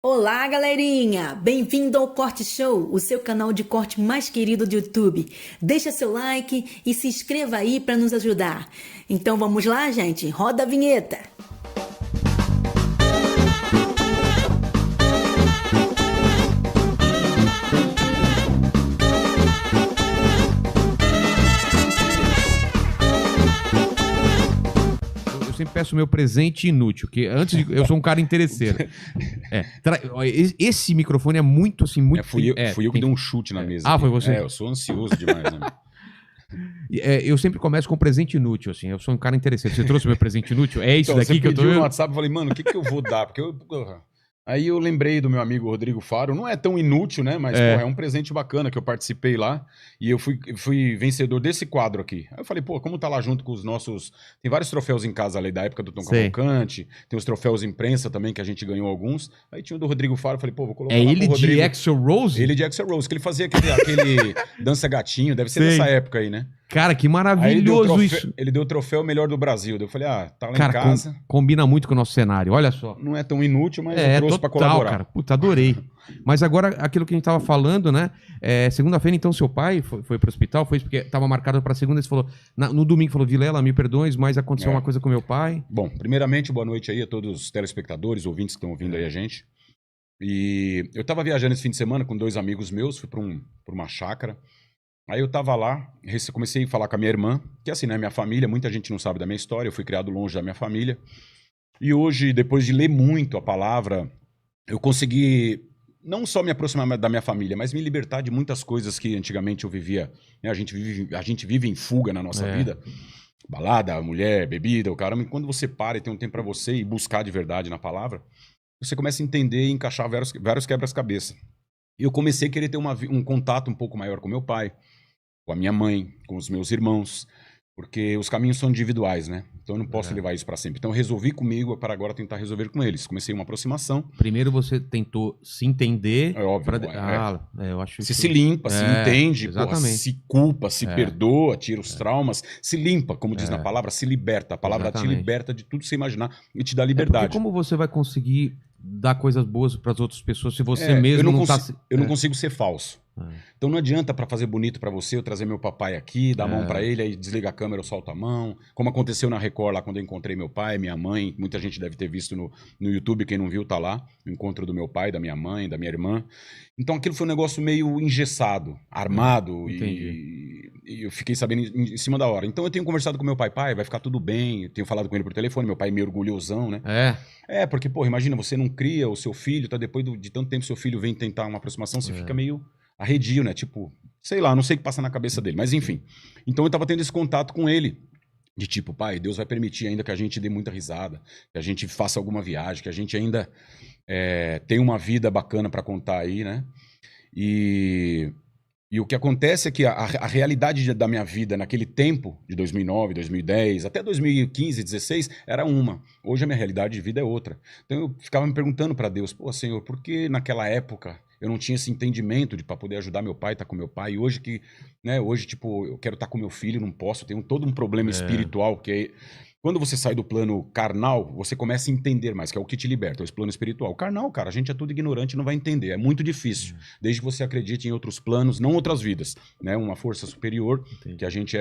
Olá, galerinha! Bem-vindo ao Corte Show, o seu canal de corte mais querido do YouTube. Deixa seu like e se inscreva aí para nos ajudar. Então vamos lá, gente? Roda a vinheta! Eu sempre peço meu presente inútil, que eu sou um cara interesseiro. Ó, esse microfone é muito assim, muito. Fui eu que dei um chute na mesa. Ah, aqui. foi você? Eu sou ansioso demais, né? Eu sempre começo com presente inútil, assim. Eu sou um cara interesseiro. Você trouxe meu presente inútil? É isso Então, daqui você que eu tô pediu no vendo? WhatsApp, eu falei, mano, o que eu vou dar? Porque Aí eu lembrei do meu amigo Rodrigo Faro, não é tão inútil, né? Mas, É. porra, é um presente bacana que eu participei lá e eu fui vencedor desse quadro aqui. Aí eu falei, pô, como tá lá junto com os nossos... Tem vários troféus em casa ali da época do Tom Sei. Cavalcante, tem os troféus imprensa também, que a gente ganhou alguns. Aí tinha o do Rodrigo Faro, eu falei, pô, vou colocar É lá ele pro Rodrigo. de Axl Rose? Ele de Axl Rose, que ele fazia aquele dança gatinho, deve ser Sei. dessa época aí, né? Cara, que Aí maravilhoso isso. ele deu o troféu melhor do Brasil. Daí eu falei, tá lá Cara, em casa. combina muito com o nosso cenário. Olha só. Não é tão inútil, mas eu trouxe pra total, colaborar. cara. Puta, adorei. Mas agora, aquilo que a gente tava falando, né? Segunda-feira, então, seu pai foi pro hospital, foi porque tava marcado pra segunda, ele falou, no domingo falou, Vilela, me perdoes, mas aconteceu uma coisa com meu pai. Bom, primeiramente, boa noite aí a todos os telespectadores, ouvintes que estão ouvindo aí a gente. E eu tava viajando esse fim de semana com dois amigos meus, fui pra uma chácara. Aí eu tava lá, comecei a falar com a minha irmã, que assim, né, minha família, muita gente não sabe da minha história, eu fui criado longe da minha família. E hoje, depois de ler muito a palavra, eu consegui não só me aproximar da minha família, mas me libertar de muitas coisas que antigamente eu vivia. Né? A gente vive em fuga na nossa vida. Balada, mulher, bebida, o caramba. E quando você para e tem um tempo pra você e buscar de verdade na palavra, você começa a entender e encaixar vários quebras-cabeça. E eu comecei a querer ter um contato um pouco maior com meu pai, com a minha mãe, com os meus irmãos, porque os caminhos são individuais, né? Então eu não posso levar isso pra sempre. Então eu resolvi comigo para agora tentar resolver com eles. Comecei uma aproximação. Primeiro você tentou se entender. É óbvio. Eu acho se isso... se limpa, se entende, porra, exatamente. se culpa, se perdoa, tira os traumas, se limpa, como diz na palavra, se liberta. A palavra Exatamente. te liberta de tudo que você imaginar e te dá Porque liberdade. como você vai conseguir dar coisas boas para as outras pessoas se você mesmo não tá... Eu não consigo ser falso. Então não adianta pra fazer bonito pra você eu trazer meu papai aqui, dar a mão pra ele, aí desliga a câmera, eu solto a mão. Como aconteceu na Record lá quando eu encontrei meu pai, minha mãe. Muita gente deve ter visto no YouTube, quem não viu tá lá. O encontro do meu pai, da minha mãe, da minha irmã. Então aquilo foi um negócio meio engessado, armado. E eu fiquei sabendo em cima da hora. Então eu tenho conversado com meu pai, vai ficar tudo bem. Eu tenho falado com ele por telefone, meu pai é meio orgulhosão, né? Porque, pô, imagina, você não cria o seu filho, tá? Depois de tanto tempo seu filho vem tentar uma aproximação, você fica meio arredio, né? Tipo, sei lá, não sei o que passa na cabeça dele, mas enfim. Então eu tava tendo esse contato com ele, de tipo, pai, Deus vai permitir ainda que a gente dê muita risada, que a gente faça alguma viagem, que a gente ainda tenha uma vida bacana pra contar aí, né? E o que acontece é que a realidade da minha vida naquele tempo, de 2009, 2010, até 2015, 2016, era uma. Hoje a minha realidade de vida é outra. Então eu ficava me perguntando pra Deus, pô, Senhor, por que naquela época eu não tinha esse entendimento para poder ajudar meu pai, estar com meu pai? E hoje hoje, tipo, eu quero estar com meu filho, não posso, tenho todo um problema espiritual, que é... Quando você sai do plano carnal, você começa a entender mais, que é o que te liberta, o plano espiritual. Carnal, cara, a gente é tudo ignorante e não vai entender, é muito difícil. Desde que você acredite em outros planos, não outras vidas, né? Uma força superior, que a gente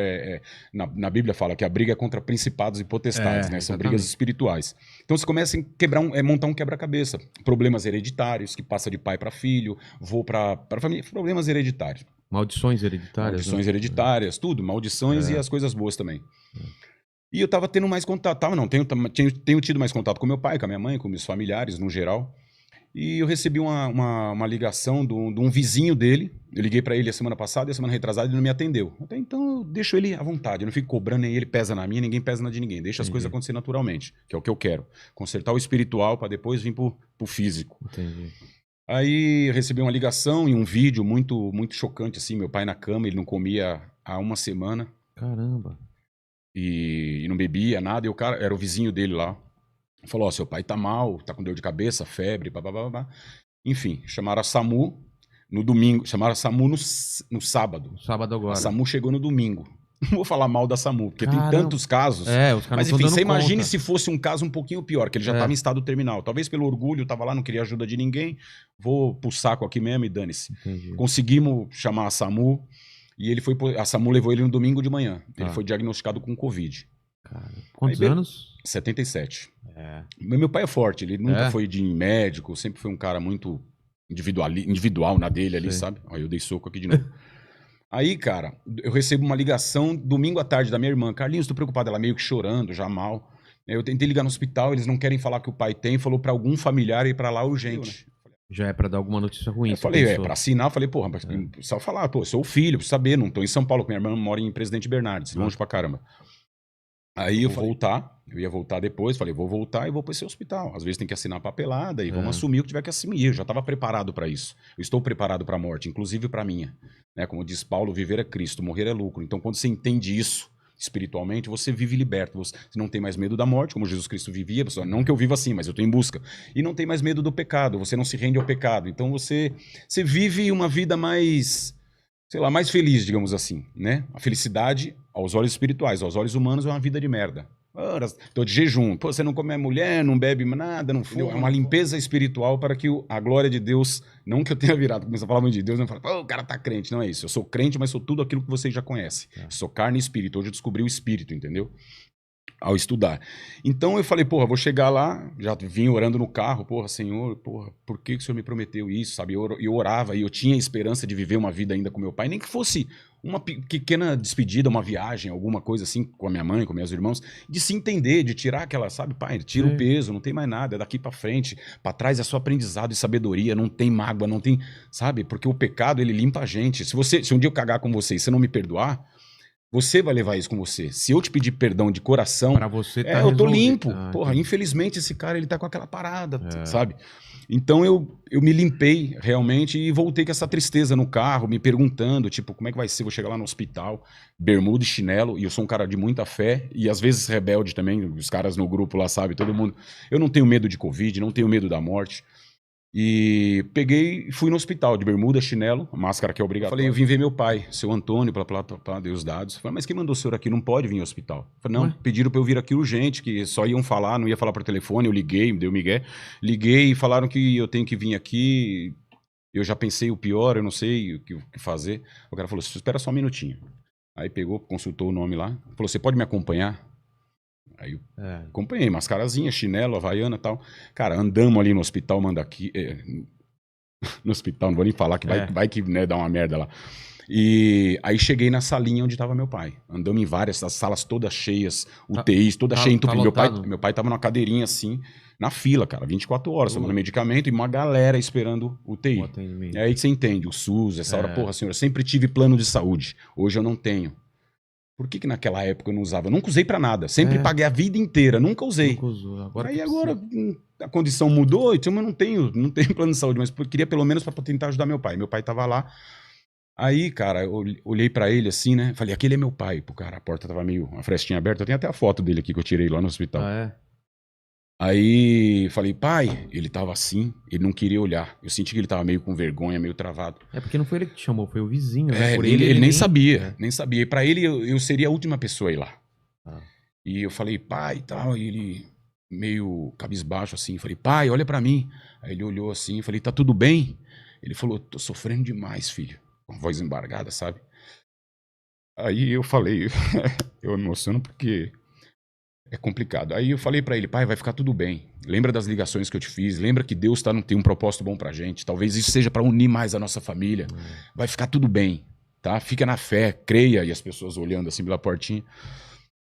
na Bíblia fala que a briga é contra principados e potestades, né? São brigas espirituais. Então você começa a montar um quebra-cabeça. Problemas hereditários, que passa de pai para filho, vou para família, problemas hereditários. Maldições hereditárias. Maldições hereditárias, tudo, maldições e as coisas boas também. E eu tava tendo mais contato, tenho tido mais contato com meu pai, com a minha mãe, com meus familiares, no geral. E eu recebi uma ligação de um vizinho dele. Eu liguei pra ele a semana passada e a semana retrasada ele não me atendeu. Até então eu deixo ele à vontade, eu não fico cobrando, nem ele pesa na minha, ninguém pesa na de ninguém. Deixa as coisas acontecer naturalmente, que é o que eu quero. Consertar o espiritual pra depois vir pro físico. Entendi. Aí eu recebi uma ligação e um vídeo muito, muito chocante, assim, meu pai na cama, ele não comia há uma semana. Caramba. E não bebia nada, e o cara, era o vizinho dele lá, falou, seu pai tá mal, tá com dor de cabeça, febre, babá. Enfim, chamaram a SAMU no domingo, chamaram a SAMU no sábado. Sábado agora. A SAMU chegou no domingo. Não vou falar mal da SAMU, porque Caramba. tem tantos casos. Os caras Mas não tão enfim, dando você imagine conta. se fosse um caso um pouquinho pior, que ele já estava em estado terminal. Talvez pelo orgulho, tava lá, não queria ajuda de ninguém. Vou pro saco aqui mesmo e dane-se. Entendi. Conseguimos chamar a SAMU e a SAMU levou ele no domingo de manhã. Ele Tá. foi diagnosticado com Covid. Cara, quantos Aí, anos? 77. É. Meu pai é forte, ele nunca foi de médico, sempre foi um cara muito individual na dele ali, Sei. sabe? Aí eu dei soco aqui de novo. Aí, cara, eu recebo uma ligação domingo à tarde da minha irmã. Carlinhos, tô preocupado. Ela meio que chorando, já mal. Eu tentei ligar no hospital, eles não querem falar que o pai tem. Falou pra algum familiar ir pra lá urgente. Já é pra dar alguma notícia ruim. Eu você falei, pensou. pra assinar, eu falei, porra, só falar, pô, sou o filho, preciso saber, não tô em São Paulo, minha irmã mora em Presidente Bernardes, longe pra caramba. Aí eu ia voltar depois, falei, vou voltar e vou pra esse hospital. Às vezes tem que assinar a papelada e vamos assumir o que tiver que assumir. Eu já estava preparado para isso. Eu estou preparado para a morte, inclusive para a minha. Né? Como diz Paulo, viver é Cristo, morrer é lucro. Então, quando você entende isso espiritualmente, você vive liberto. Você não tem mais medo da morte, como Jesus Cristo vivia. Não que eu viva assim, mas eu estou em busca. E não tem mais medo do pecado, você não se rende ao pecado. Então, você vive uma vida mais, sei lá, mais feliz, digamos assim, né? A felicidade, aos olhos espirituais, aos olhos humanos, é uma vida de merda. Tô de jejum. Pô, você não come mulher, não bebe nada, não fuma. É uma limpeza espiritual para que a glória de Deus, não que eu tenha virado, começa a falar muito de Deus, não fala, pô, o cara tá crente. Não é isso. Eu sou crente, mas sou tudo aquilo que vocês já conhecem. Sou carne e espírito. Hoje eu descobri o espírito, entendeu? Ao estudar. Então eu falei, porra, vou chegar lá, já vim orando no carro, porra, Senhor, porra, por que o Senhor me prometeu isso, sabe? Eu orava e eu tinha esperança de viver uma vida ainda com meu pai, nem que fosse uma pequena despedida, uma viagem, alguma coisa assim, com a minha mãe, com meus irmãos, de se entender, de tirar aquela, sabe, pai, tira o peso, não tem mais nada, é daqui pra frente, pra trás é só aprendizado e sabedoria, não tem mágoa, não tem, sabe? Porque o pecado, ele limpa a gente. Se um dia eu cagar com você e você não me perdoar, você vai levar isso com você. Se eu te pedir perdão de coração, pra você tá eu tô resolvido. limpo. Porra, Entendi. infelizmente esse cara, ele tá com aquela parada, sabe? Então eu me limpei realmente e voltei com essa tristeza no carro, me perguntando, tipo, como é que vai ser? Vou chegar lá no hospital, bermuda e chinelo, e eu sou um cara de muita fé, e às vezes rebelde também, os caras no grupo lá, sabe, todo mundo. Eu não tenho medo de Covid, não tenho medo da morte. E peguei e fui no hospital de bermuda, chinelo, máscara que é obrigatória. Falei, eu vim ver meu pai, seu Antônio, dei os dados. Falei, mas quem mandou o senhor aqui? Não pode vir ao hospital. Falei, não, pediram pra eu vir aqui urgente, que só iam falar, não ia falar por telefone. Eu liguei, me deu migué. Liguei e falaram que eu tenho que vir aqui. Eu já pensei o pior, eu não sei o que fazer. O cara falou, espera só um minutinho. Aí pegou, consultou o nome lá. Falou, você pode me acompanhar? Aí eu acompanhei, mascarazinha, chinelo, havaiana e tal. Cara, andamos ali no hospital, manda aqui. No hospital, não vou nem falar, que vai que né, dá uma merda lá. E aí cheguei na salinha onde estava meu pai. Andamos em várias, as salas todas cheias, UTIs, toda cheia, entupido. Meu pai tava numa cadeirinha assim, na fila, cara, 24 horas, tomando medicamento e uma galera esperando UTI. É aí que você entende, o SUS, essa hora, porra, senhor, eu sempre tive plano de saúde, hoje eu não tenho. Por que naquela época eu não usava? Eu nunca usei pra nada. Sempre paguei a vida inteira, nunca usei. Nunca usou. Agora a condição mudou, então eu não tenho plano de saúde, mas eu queria pelo menos pra tentar ajudar meu pai. Meu pai tava lá. Aí, cara, eu olhei pra ele assim, né? Falei, aquele é meu pai. Pô, cara, a porta tava meio, uma frestinha aberta. Eu tenho até a foto dele aqui que eu tirei lá no hospital. Aí falei, pai, ele tava assim, ele não queria olhar. Eu senti que ele tava meio com vergonha, meio travado. É porque não foi ele que te chamou, foi o vizinho, né? Por ele nem sabia, nem sabia. E pra ele, eu seria a última pessoa a ir lá. E eu falei, pai e tal, e ele meio cabisbaixo assim, falei, pai, olha pra mim. Aí ele olhou assim, falei, tá tudo bem? Ele falou, tô sofrendo demais, filho. Com a voz embargada, sabe? Aí eu falei, eu me emociono porque é complicado. Aí eu falei pra ele, pai, vai ficar tudo bem. Lembra das ligações que eu te fiz, lembra que Deus tem um propósito bom pra gente. Talvez isso seja pra unir mais a nossa família. Vai ficar tudo bem, tá? Fica na fé, creia. E as pessoas olhando assim pela portinha.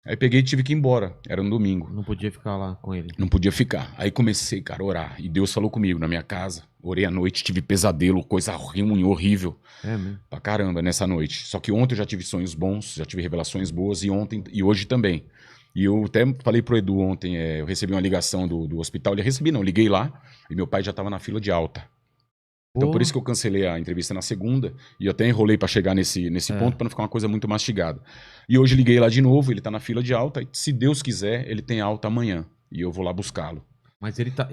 Aí peguei e tive que ir embora. Era um domingo. Não podia ficar lá com ele. Não podia ficar. Aí comecei, cara, a orar. E Deus falou comigo na minha casa. Orei à noite, tive pesadelo, coisa ruim, horrível. Mesmo? Pra caramba nessa noite. Só que ontem eu já tive sonhos bons, já tive revelações boas. E hoje também. E eu até falei pro Edu ontem, eu recebi uma ligação do hospital. Liguei lá. E meu pai já tava na fila de alta. Então por isso que eu cancelei a entrevista na segunda. E eu até enrolei pra chegar nesse ponto pra não ficar uma coisa muito mastigada. E hoje liguei lá de novo, ele tá na fila de alta. E se Deus quiser, ele tem alta amanhã. E eu vou lá buscá-lo. Mas ele tá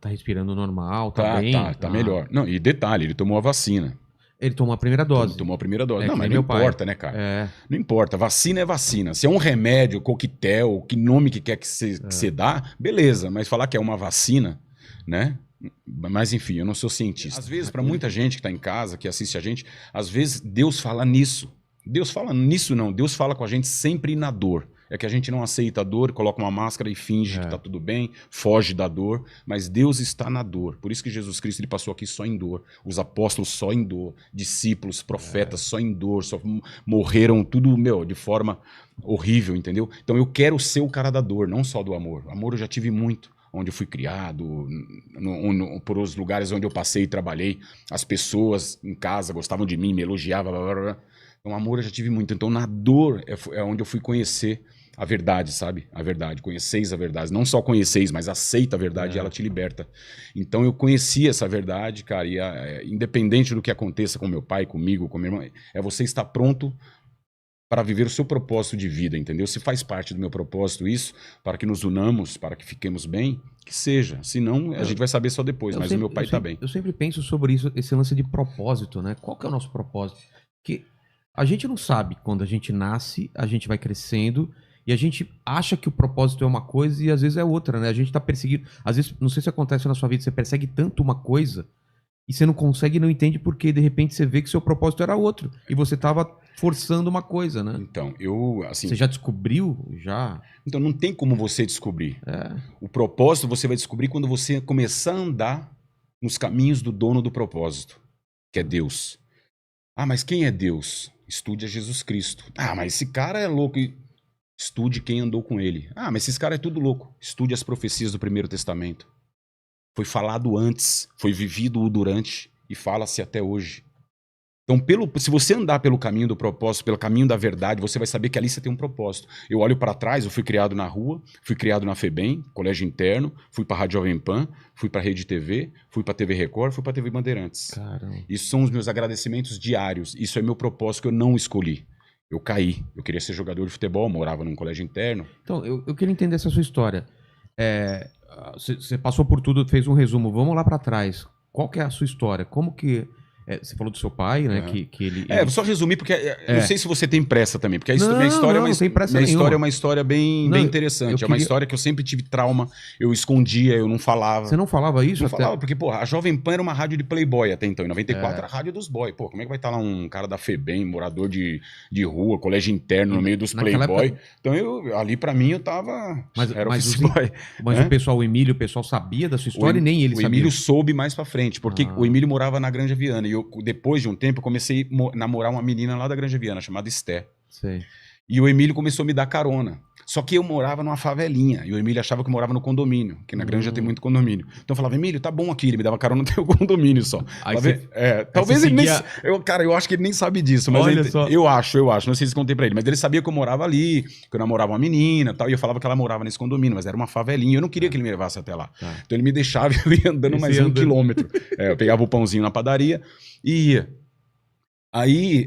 respirando normal, tá bem? Tá melhor. Não, e detalhe, ele tomou a vacina. Ele tomou a primeira dose. Tomou a primeira dose. É Não, que mas nem não meu pai. importa, né, cara? É. Não importa. Vacina é vacina. Se é um remédio, coquetel, que nome que quer que você dá, beleza. Mas falar que é uma vacina, né? Mas enfim, eu não sou cientista. Às vezes, para muita gente que tá em casa, que assiste a gente, às vezes Deus fala nisso. Deus fala nisso não. Deus fala com a gente sempre na dor. É que a gente não aceita a dor, coloca uma máscara e finge que tá tudo bem, foge da dor, mas Deus está na dor. Por isso que Jesus Cristo ele passou aqui só em dor, os apóstolos só em dor, discípulos, profetas só em dor, só morreram tudo, de forma horrível, entendeu? Então eu quero ser o cara da dor, não só do amor. Amor eu já tive muito, onde eu fui criado, por os lugares onde eu passei e trabalhei, as pessoas em casa gostavam de mim, me elogiavam, blá, blá, blá. Então amor eu já tive muito. Então na dor é onde eu fui conhecer a verdade, sabe? A verdade. Conheceis a verdade. Não só conheceis, mas aceita a verdade e ela te liberta. Então eu conheci essa verdade, cara, e independente do que aconteça com meu pai, comigo, com minha irmã, é você estar pronto para viver o seu propósito de vida, entendeu? Se faz parte do meu propósito isso, para que nos unamos, para que fiquemos bem, que seja. Senão, a gente vai saber só depois, mas o meu pai tá bem. Eu sempre penso sobre isso, esse lance de propósito, né? Qual que é o nosso propósito? Porque a gente não sabe quando a gente nasce, a gente vai crescendo e a gente acha que o propósito é uma coisa e às vezes é outra, né? A gente tá perseguindo. Às vezes, não sei se acontece na sua vida, você persegue tanto uma coisa e você não consegue e não entende porque de repente você vê que seu propósito era outro e você tava forçando uma coisa, né? Então, assim... Você já descobriu? Já? Então, não tem como você descobrir. É. O propósito você vai descobrir quando você começar a andar nos caminhos do dono do propósito, que é Deus. Ah, mas quem é Deus? Estude a Jesus Cristo. Ah, mas esse cara é louco. Estude quem andou com ele. Ah, mas esse cara é tudo louco. Estude as profecias do Primeiro Testamento. Foi falado antes, foi vivido o durante e fala-se até hoje. Então, se você andar pelo caminho do propósito, pelo caminho da verdade, você vai saber que ali você tem um propósito. Eu olho para trás, eu fui criado na rua, fui criado na FEBEM, colégio interno, fui para a Rádio Jovem Pan, fui para a Rede TV, fui para a TV Record, fui para a TV Bandeirantes. Caramba. Isso são os meus agradecimentos diários. Isso é meu propósito que eu não escolhi. Eu caí. Eu queria ser jogador de futebol, morava num colégio interno. Então, eu queria entender essa sua história. Você passou por tudo, fez um resumo. Vamos lá para trás. Qual que é a sua história? Como que... você falou do seu pai, né? Que ele... vou só resumir, porque não sei se você tem pressa também, porque minha história é uma história bem interessante. É uma história que eu sempre tive trauma, eu escondia, eu não falava. Você não falava isso? Não falava, porque, a Jovem Pan era uma rádio de playboy até então. Em 94 era a rádio dos boys. Pô, como é que vai estar lá um cara da FEBEM, morador de rua, colégio interno, no meio dos playboy? Época... Então, ali pra mim, eu tava... Era office boy. Mas o Emílio, o pessoal sabia da sua história e nem ele sabia? O Emílio soube mais pra frente, porque o Emílio morava na Granja Viana e depois de um tempo, eu comecei a namorar uma menina lá da Granja Viana, chamada Esté. Sei. E o Emílio começou a me dar carona. Só que eu morava numa favelinha. E o Emílio achava que eu morava no condomínio, que na Granja tem muito condomínio. Então eu falava, Emílio, tá bom aqui. Ele me dava carona no teu condomínio só. Talvez ele seguia... nem... Cara, eu acho que ele nem sabe disso. Mas eu acho. Não sei se contei pra ele. Mas ele sabia que eu morava ali, que eu namorava uma menina e tal. E eu falava que ela morava nesse condomínio, mas era uma favelinha. Eu não queria que ele me levasse até lá. Então ele me deixava e eu ia andando mais 1 quilômetro. Eu pegava o pãozinho na padaria e ia. Aí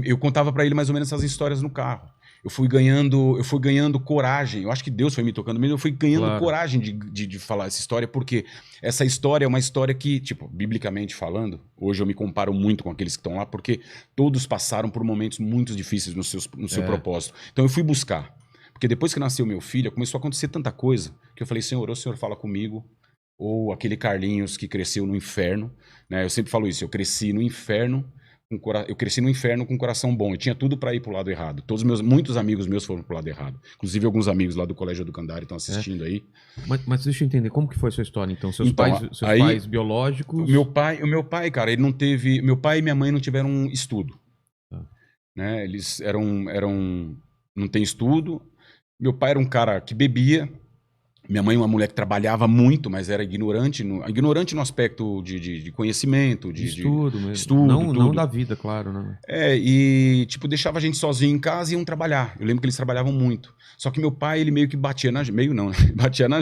eu contava pra ele mais ou menos essas histórias no carro. Eu fui ganhando coragem. Eu acho que Deus foi me tocando mesmo. Eu fui ganhando coragem de falar essa história, porque essa história é uma história que, biblicamente falando, hoje eu me comparo muito com aqueles que estão lá, porque todos passaram por momentos muito difíceis no seu propósito. Então eu fui buscar. Porque depois que nasceu meu filho, começou a acontecer tanta coisa, que eu falei, Senhor, ou o Senhor fala comigo, ou aquele Carlinhos que cresceu no inferno, né? Eu sempre falo isso, eu cresci no inferno com um coração bom. Eu tinha tudo para ir pro lado errado. Muitos amigos meus foram pro lado errado. Inclusive alguns amigos lá do Colégio Educandário estão assistindo aí. Mas deixa eu entender, como que foi a sua história, então? Seus pais biológicos... O meu pai, cara, ele não teve... Meu pai e minha mãe não tiveram estudo. Né? Eles não tem estudo. Meu pai era um cara que bebia. Minha mãe, uma mulher que trabalhava muito, mas era ignorante no aspecto de conhecimento, de estudo mesmo. Estudo, não da vida, claro, né? E deixava a gente sozinho em casa e iam trabalhar. Eu lembro que eles trabalhavam muito. Só que meu pai, ele meio que batia na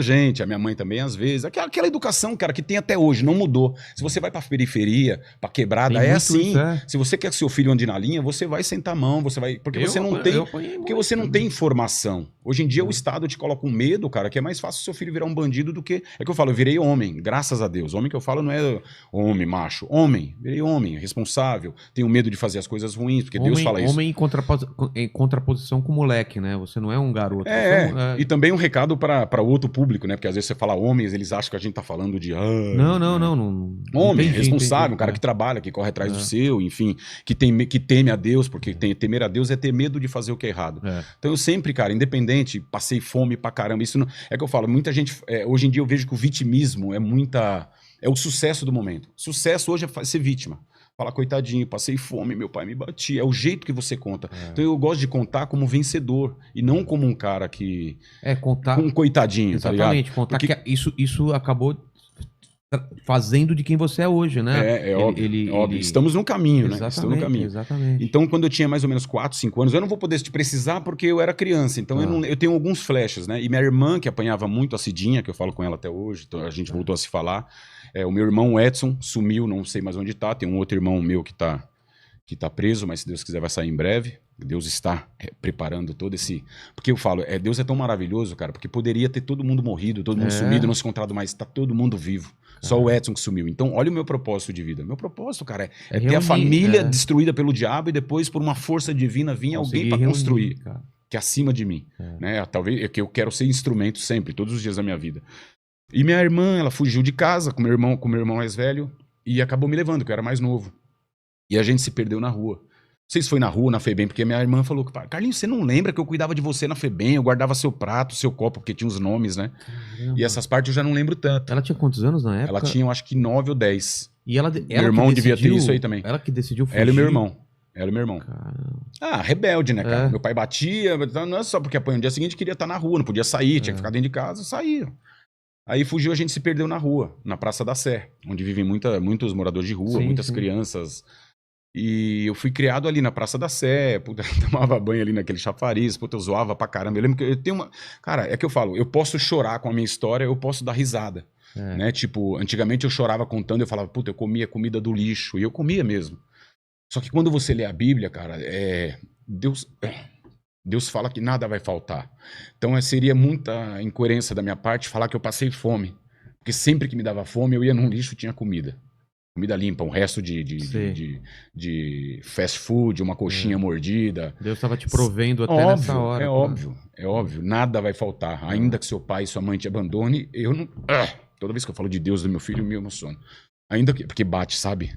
gente, a minha mãe também às vezes. Aquela educação, cara, que tem até hoje, não mudou. Se você vai pra periferia, pra quebrada, é assim. Isso, Se você quer que seu filho ande na linha, você vai sentar a mão, porque você não tem informação. Hoje em dia o Estado te coloca um medo, cara, que é mais fácil seu filho virar um bandido do que... É que eu falo, eu virei homem, graças a Deus. Homem que eu falo não é homem, macho. Homem, virei homem, responsável. Tenho medo de fazer as coisas ruins, porque Deus fala isso. Homem em contraposição com moleque, né? Você não é um garoto. E também um recado para outro público, né? Porque às vezes você fala homens, eles acham que a gente tá falando de... Não. Homem, Entendi, responsável, um cara que trabalha, que corre atrás do seu, enfim, que teme a Deus, porque temer a Deus é ter medo de fazer o que é errado. Então eu sempre, cara, independente, passei fome pra caramba. Isso não, é que eu falo, muita gente. Hoje em dia eu vejo que o vitimismo é o sucesso do momento. Sucesso hoje é ser vítima. Fala, coitadinho, passei fome, meu pai me batia. É o jeito que você conta. Então eu gosto de contar como vencedor e não como um cara que. Contar. Um coitadinho, exatamente, tá ligado? Contar que isso acabou fazendo de quem você é hoje, né? Óbvio. Estamos no caminho, né? Estamos no caminho. Exatamente. Então, quando eu tinha mais ou menos 4, 5 anos, eu não vou poder te precisar porque eu era criança. Então, eu tenho alguns flashes, né? E minha irmã, que apanhava muito a Cidinha, que eu falo com ela até hoje, então a gente voltou a se falar. O meu irmão Edson sumiu, não sei mais onde tá. Tem um outro irmão meu que tá preso, mas se Deus quiser vai sair em breve. Deus está preparando todo esse... Porque eu falo, Deus é tão maravilhoso, cara, porque poderia ter todo mundo morrido, todo mundo sumido, não se encontrado mais. Tá todo mundo vivo. Só o Edson que sumiu. Então, olha o meu propósito de vida. Meu propósito, cara, é ter a família destruída pelo diabo e depois, por uma força divina, vir alguém para construir. Que é acima de mim. Né? Talvez é que eu quero ser instrumento sempre, todos os dias da minha vida. E minha irmã, ela fugiu de casa com meu irmão mais velho e acabou me levando, que eu era mais novo. E a gente se perdeu na rua. Não sei se foi na rua, na FEBEM, porque minha irmã falou, Carlinhos, você não lembra que eu cuidava de você na FEBEM, eu guardava seu prato, seu copo, porque tinha os nomes, né? Caramba. E essas partes eu já não lembro tanto. Ela tinha quantos anos na época? Ela tinha, eu acho que 9 ou 10. E ela meu irmão devia ter isso aí também. Ela que decidiu fugir? Ela e meu irmão. Caramba. Rebelde, né, cara? Meu pai batia, não é só porque apanhou. No dia seguinte queria estar na rua, não podia sair, tinha que ficar dentro de casa, saía. Aí fugiu, a gente se perdeu na rua, na Praça da Sé, onde vivem muitos moradores de rua, muitas crianças. E eu fui criado ali na Praça da Sé, puta, tomava banho ali naquele chafariz, puta, eu zoava pra caramba. Eu lembro que eu tenho uma... Cara, é que eu falo, eu posso chorar com a minha história, eu posso dar risada. Né? Tipo, antigamente eu chorava contando, eu falava, puta, eu comia comida do lixo. E eu comia mesmo. Só que quando você lê a Bíblia, cara, Deus fala que nada vai faltar. Então seria muita incoerência da minha parte falar que eu passei fome. Porque sempre que me dava fome, eu ia num lixo e tinha comida. Comida limpa, um resto de fast food, uma coxinha mordida. Deus estava te provendo até nessa hora. É óbvio. Nada vai faltar. Ainda que seu pai e sua mãe te abandone, eu não... Toda vez que eu falo de Deus do meu filho, eu me emociono. Ainda que... Porque bate, sabe?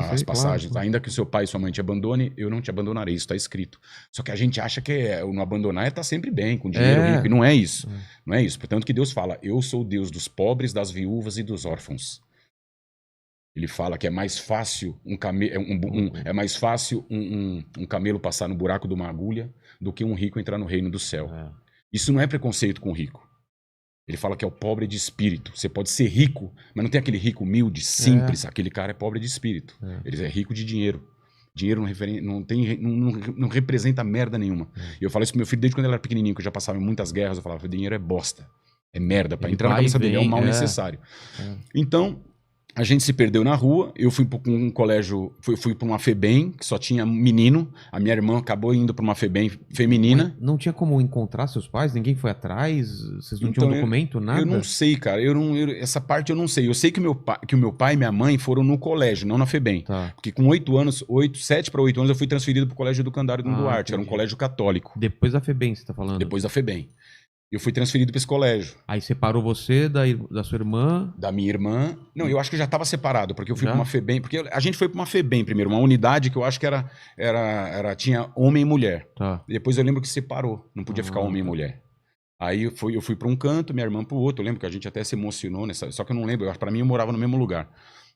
As passagens. Claro. Ainda que seu pai e sua mãe te abandone, eu não te abandonarei. Isso está escrito. Só que a gente acha que o não abandonar é estar sempre bem, com dinheiro rico. E não é isso. Não é isso. Portanto que Deus fala, eu sou o Deus dos pobres, das viúvas e dos órfãos. Ele fala que é mais fácil um camelo passar no buraco de uma agulha do que um rico entrar no reino do céu. Isso não é preconceito com o rico. Ele fala que é o pobre de espírito. Você pode ser rico, mas não tem aquele rico humilde, simples. Aquele cara é pobre de espírito. Ele é rico de dinheiro. Dinheiro não representa merda nenhuma. E eu falo isso pro meu filho desde quando ele era pequenininho, que eu já passava em muitas guerras. Eu falava, dinheiro é bosta. É merda. Para entrar na cabeça dele é um mal necessário. Então... A gente se perdeu na rua, eu fui para um colégio, fui para uma FEBEM, que só tinha menino, a minha irmã acabou indo para uma FEBEM feminina. Mas não tinha como encontrar seus pais? Ninguém foi atrás? Vocês não tinham documento, nada? Eu não sei, cara, essa parte eu não sei. Eu sei que o meu pai e minha mãe foram no colégio, não na FEBEM. Porque com 7 para 8 anos eu fui transferido para o Colégio Educandário do Duarte, era um colégio católico. Depois da FEBEM, você está falando? Depois da FEBEM. Eu fui transferido para esse colégio. Aí separou você da sua irmã? Da minha irmã. Não, eu acho que já estava separado, porque eu fui para uma FEBEM. Porque a gente foi para uma FEBEM primeiro, uma unidade que eu acho que tinha homem e mulher. E depois eu lembro que separou, não podia ficar homem e mulher. Aí eu fui para um canto, minha irmã para o outro. Eu lembro que a gente até se emocionou só que eu não lembro. Para mim eu morava no mesmo lugar.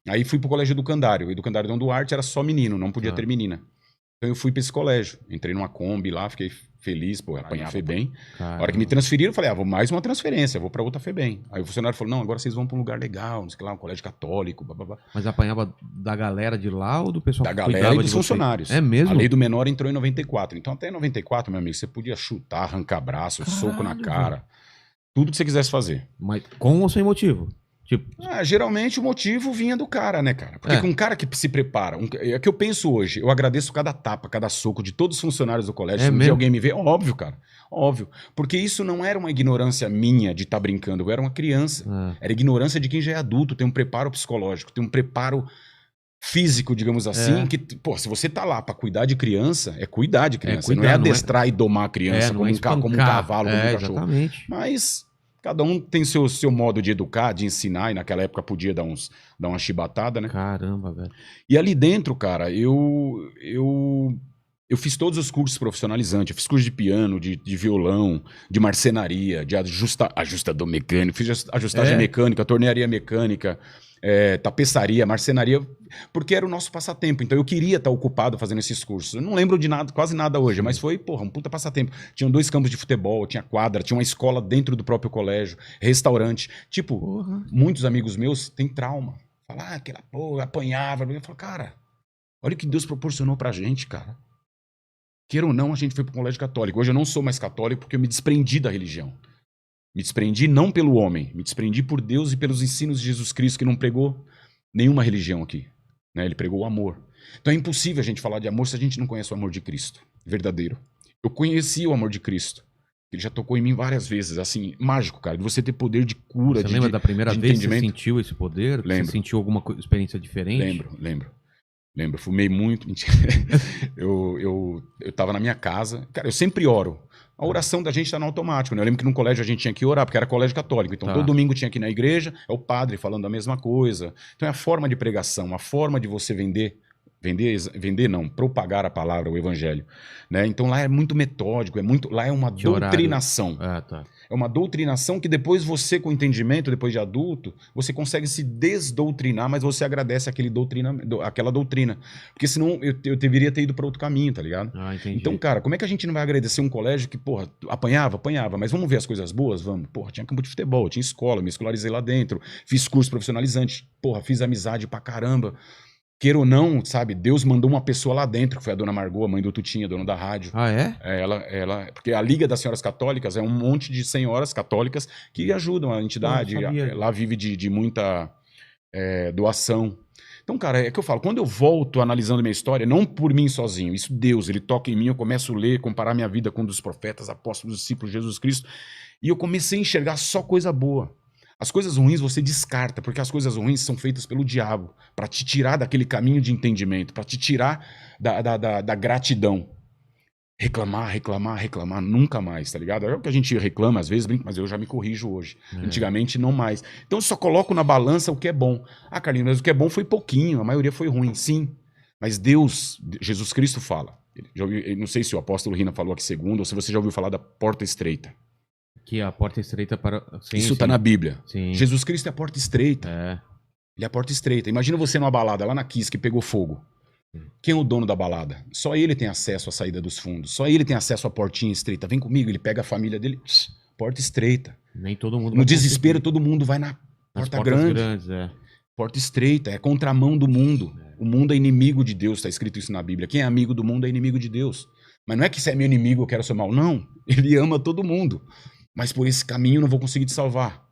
Aí fui para o Colégio Educandário. O Educandário Dom Duarte era só menino, não podia ter menina. Então eu fui para esse colégio. Entrei numa Kombi lá, fiquei feliz, apanhei a FEBEM. A hora que me transferiram, eu falei, vou mais uma transferência, vou para outra FEBEM. Aí o funcionário falou, não, agora vocês vão para um lugar legal, não sei o que lá, um colégio católico, blá. Mas apanhava da galera de lá ou do pessoal que cuidava? Da galera e dos funcionários. É mesmo? A lei do menor entrou em 94. Então até em 94, meu amigo, você podia chutar, arrancar braço, soco na cara. Tudo que você quisesse fazer. Mas com ou sem motivo? Tipo, Geralmente o motivo vinha do cara, né, cara? Porque com um cara que se prepara, é que eu penso hoje, eu agradeço cada tapa, cada soco de todos os funcionários do colégio. É Se um dia mesmo? alguém me vê, óbvio, cara. Óbvio. Porque isso não era uma ignorância minha de estar brincando, eu era uma criança. Era ignorância de quem já é adulto, tem um preparo psicológico, tem um preparo físico, digamos assim, que, pô, se você tá lá pra cuidar de criança, é cuidar de criança, cuidar, não é não é- adestrar e domar a criança não como, é como um espancar. cavalo, como um cachorro. Exatamente. Mas cada um tem seu modo de educar, de ensinar, e naquela época podia dar uma chibatada, né? Caramba, velho. E ali dentro, cara, eu fiz todos os cursos profissionalizantes. Eu fiz curso de piano, de violão, de marcenaria, de ajustador mecânico, fiz ajustagem mecânica, tornearia mecânica, tapeçaria, marcenaria, porque era o nosso passatempo. Então eu queria estar ocupado fazendo esses cursos. Eu não lembro de nada, quase nada hoje, mas foi, porra, um puta passatempo. Tinham 2 campos de futebol, tinha quadra, tinha uma escola dentro do próprio colégio, restaurante. Tipo, muitos amigos meus têm trauma. Falar, aquela porra, apanhava. Eu falo, cara, olha o que Deus proporcionou pra gente, cara. Queira ou não, a gente foi pro colégio católico. Hoje eu não sou mais católico porque eu me desprendi da religião. Me desprendi não pelo homem, me desprendi por Deus e pelos ensinos de Jesus Cristo, que não pregou nenhuma religião aqui. Né? Ele pregou o amor. Então é impossível a gente falar de amor se a gente não conhece o amor de Cristo, verdadeiro. Eu conheci o amor de Cristo. Ele já tocou em mim várias vezes, assim, mágico, cara, de você ter poder de cura, Você lembra da primeira de vez que você entendimento. sentiu esse poder? Lembro. Você sentiu alguma experiência diferente? Lembro, fumei muito. eu tava na minha casa. Cara, eu sempre oro. A oração da gente tá no automático, né? Eu lembro que no colégio a gente tinha que orar, porque era colégio católico. Então todo domingo tinha que ir na igreja, é o padre falando a mesma coisa. Então é a forma de pregação, a forma de você vender não, propagar a palavra, o evangelho. Né? Então lá é muito metódico, lá é uma doutrinação. É uma doutrinação que depois você, com entendimento, depois de adulto, você consegue se desdoutrinar, mas você agradece aquela doutrina. Porque senão eu deveria ter ido para outro caminho, tá ligado? Entendi. Então, cara, como é que a gente não vai agradecer um colégio que, porra, apanhava, mas vamos ver as coisas boas? Vamos. Porra, tinha campo de futebol, tinha escola, me escolarizei lá dentro, fiz curso profissionalizante, porra, fiz amizade pra caramba. Queira ou não, sabe, Deus mandou uma pessoa lá dentro, que foi a dona Margot, a mãe do Tutinha, dona da rádio. Ah, é? Porque a Liga das Senhoras Católicas é um monte de senhoras católicas que ajudam a entidade. Lá vive de muita doação. Então, cara, é que eu falo, quando eu volto analisando minha história, não por mim sozinho, isso Deus, ele toca em mim, eu começo a ler, comparar minha vida com um dos profetas, apóstolos, discípulos de Jesus Cristo, e eu comecei a enxergar só coisa boa. As coisas ruins você descarta, porque as coisas ruins são feitas pelo diabo, para te tirar daquele caminho de entendimento, para te tirar da gratidão. Reclamar, nunca mais, tá ligado? É o que a gente reclama, às vezes brinca, mas eu já me corrijo hoje. Antigamente, não mais. Então, eu só coloco na balança o que é bom. Carlinhos, mas o que é bom foi pouquinho, a maioria foi ruim, sim. Mas Deus, Jesus Cristo fala. Eu não sei se o apóstolo Rina falou aqui segundo, ou se você já ouviu falar da porta estreita. Que a porta estreita para... Sim, isso tá na Bíblia. Sim. Jesus Cristo é a porta estreita. Ele é a porta estreita. Imagina você numa balada lá na Kiss que pegou fogo. Quem é o dono da balada? Só ele tem acesso à saída dos fundos. Só ele tem acesso à portinha estreita. Vem comigo, ele pega a família dele. Porta estreita. Nem todo mundo. No desespero, todo mundo vai na porta grande. Porta estreita, é contramão do mundo. O mundo é inimigo de Deus, está escrito isso na Bíblia. Quem é amigo do mundo é inimigo de Deus. Mas não é que se é meu inimigo eu quero seu mal. Não, ele ama todo mundo. Mas por esse caminho eu não vou conseguir te salvar.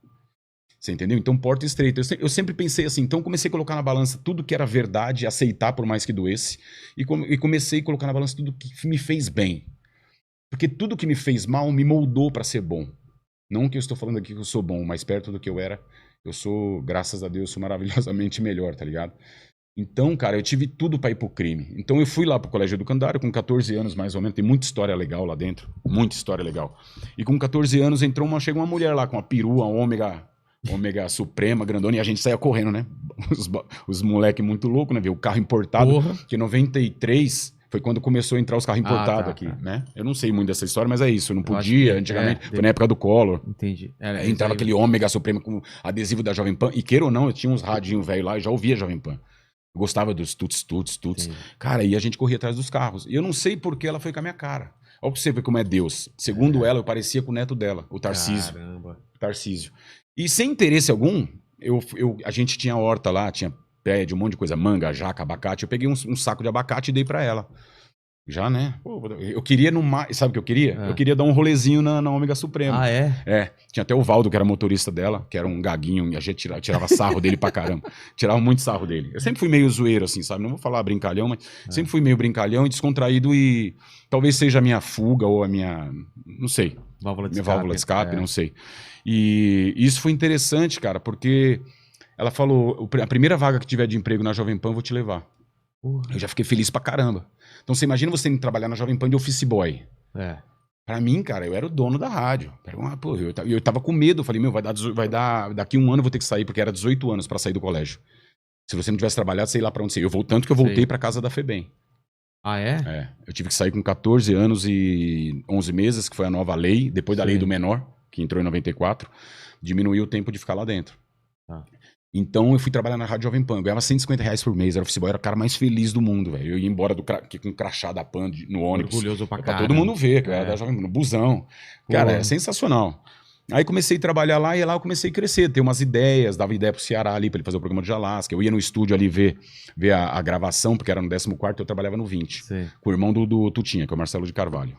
Você entendeu? Então, porta estreita. Eu sempre pensei assim, então comecei a colocar na balança tudo que era verdade, aceitar por mais que doesse, e comecei a colocar na balança tudo que me fez bem. Porque tudo que me fez mal me moldou para ser bom. Não que eu estou falando aqui que eu sou bom, mas perto do que eu era, eu sou, graças a Deus, sou maravilhosamente melhor, tá ligado? Então, cara, eu tive tudo para ir pro crime. Então eu fui lá pro Colégio Educandário com 14 anos, mais ou menos. Tem muita história legal lá dentro. Muita história legal. E com 14 anos chegou uma mulher lá com uma perua, ômega suprema, grandona, e a gente saia correndo, né? Os moleque muito louco, né? Ver o carro importado. Que em 93 foi quando começou a entrar os carros importados aqui, né? Eu não sei muito dessa história, mas é isso. Não podia, antigamente. Foi na época do Collor. Entendi. Entrava aquele ômega suprema com adesivo da Jovem Pan. E queira ou não, eu tinha uns radinhos velho lá e já ouvia Jovem Pan. Eu gostava dos tuts. Sim. Cara, e a gente corria atrás dos carros. E eu não sei por que ela foi com a minha cara. Olha pra você ver como é Deus. Segundo ela, eu parecia com o neto dela, o Tarcísio. Caramba. Tarcísio. E sem interesse algum, a gente tinha horta lá, tinha pé de um monte de coisa, manga, jaca, abacate. Eu peguei um saco de abacate e dei pra ela. Já, né? Pô, eu queria sabe o que eu queria? É. Eu queria dar um rolezinho na Ômega Suprema. Ah, é? É, tinha até o Valdo, que era motorista dela, que era um gaguinho, e a gente tirava sarro dele pra caramba. Tirava muito sarro dele. Eu sempre fui meio zoeiro, assim, sabe? Não vou falar brincalhão, mas sempre fui meio brincalhão e descontraído, e talvez seja a minha fuga ou a minha, não sei, Válvula de minha escape. válvula de escape, É. não sei. E isso foi interessante, cara, porque ela falou, a primeira vaga que tiver de emprego na Jovem Pan, eu vou te levar. Porra. Eu já fiquei feliz pra caramba. Então você imagina você indo trabalhar na Jovem Pan de office boy. É. Pra mim, cara, eu era o dono da rádio. Pô, eu tava com medo. Eu falei, meu, vai dar. Daqui um ano eu vou ter que sair, porque era 18 anos pra sair do colégio. Se você não tivesse trabalhado, sei lá pra onde você ia. Tanto que eu voltei Sei. pra casa da FEBEM. Ah, é? É. Eu tive que sair com 14 anos e 11 meses, que foi a nova lei, depois da Sei. lei do menor, que entrou em 94, diminuiu o tempo de ficar lá dentro. Tá. Então eu fui trabalhar na Rádio Jovem Pan, eu ganhava R$150 por mês, era office boy, era o cara mais feliz do mundo, velho. Eu ia embora com um crachá da Pan no ônibus. Orgulhoso pra Pra caramba. todo mundo ver, que eu era É. da Jovem Pan, no busão. Cara, Pô. é sensacional. Aí comecei a trabalhar lá e lá eu comecei a crescer, ter umas ideias, dava ideia pro Ceará ali pra ele fazer o programa de Alasca. Eu ia no estúdio ali ver a gravação, porque era no 14º, eu trabalhava no 20, Sei. com o irmão do Tutinha, que é o Marcelo de Carvalho,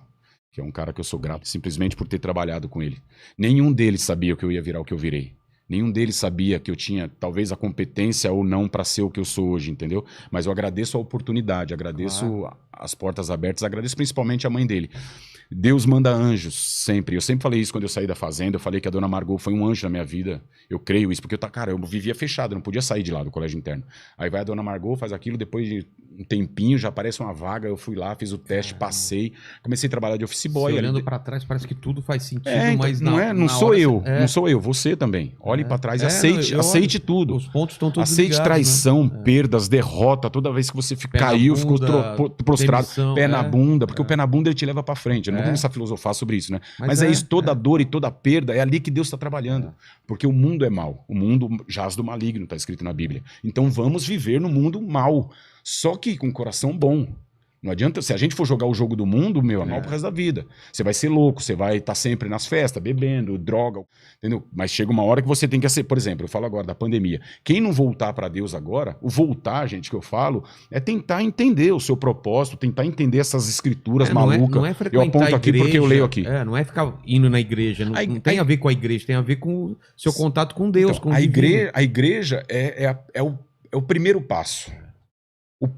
que é um cara que eu sou grato simplesmente por ter trabalhado com ele. Nenhum deles sabia que eu ia virar o que eu virei. Nenhum deles sabia que eu tinha, talvez, a competência ou não para ser o que eu sou hoje, entendeu? Mas eu agradeço a oportunidade, agradeço as portas abertas, agradeço principalmente a mãe dele. Deus manda anjos, sempre. Eu sempre falei isso quando eu saí da fazenda, eu falei que a dona Margot foi um anjo na minha vida. Eu creio isso, porque eu vivia fechado, eu não podia sair de lá do colégio interno. Aí vai a dona Margot, faz aquilo, depois de um tempinho já aparece uma vaga, eu fui lá, fiz o teste, passei, comecei a trabalhar de office boy. Você olhando pra trás, parece que tudo faz sentido, Então, mas não sou hora eu, você- não sou eu, você também. Olhe pra trás e É, aceite, não, eu aceite olho, tudo. Os pontos estão todos Aceite ligados, traição, né? perdas, derrota, toda vez que você Pé na caiu, ficou bunda, prostrado, demissão, pé na é. bunda, porque o pé na bunda ele te leva pra frente. Eu não vou É. começar a filosofar sobre isso, né? Mas Mas é é, isso, toda é. dor e toda perda é ali que Deus está trabalhando. Porque o mundo é mau, o mundo jaz do maligno, está escrito na Bíblia. Então vamos viver no mundo mau, só que com coração bom. Não adianta, se a gente for jogar o jogo do mundo, meu, é mal pro resto da vida. Você vai ser louco, você vai estar sempre nas festas, bebendo, droga, entendeu? Mas chega uma hora que você tem que ser, por exemplo, eu falo agora da pandemia. Quem não voltar para Deus agora, o voltar, gente, que eu falo, é tentar entender o seu propósito, tentar entender essas escrituras malucas. Não é Eu frequentar aponto a aqui igreja, porque eu leio aqui. Não é ficar indo na igreja. Não, não tem a ver com a igreja, tem a ver com o seu contato com Deus, Então, com o a divino. igreja é o primeiro passo.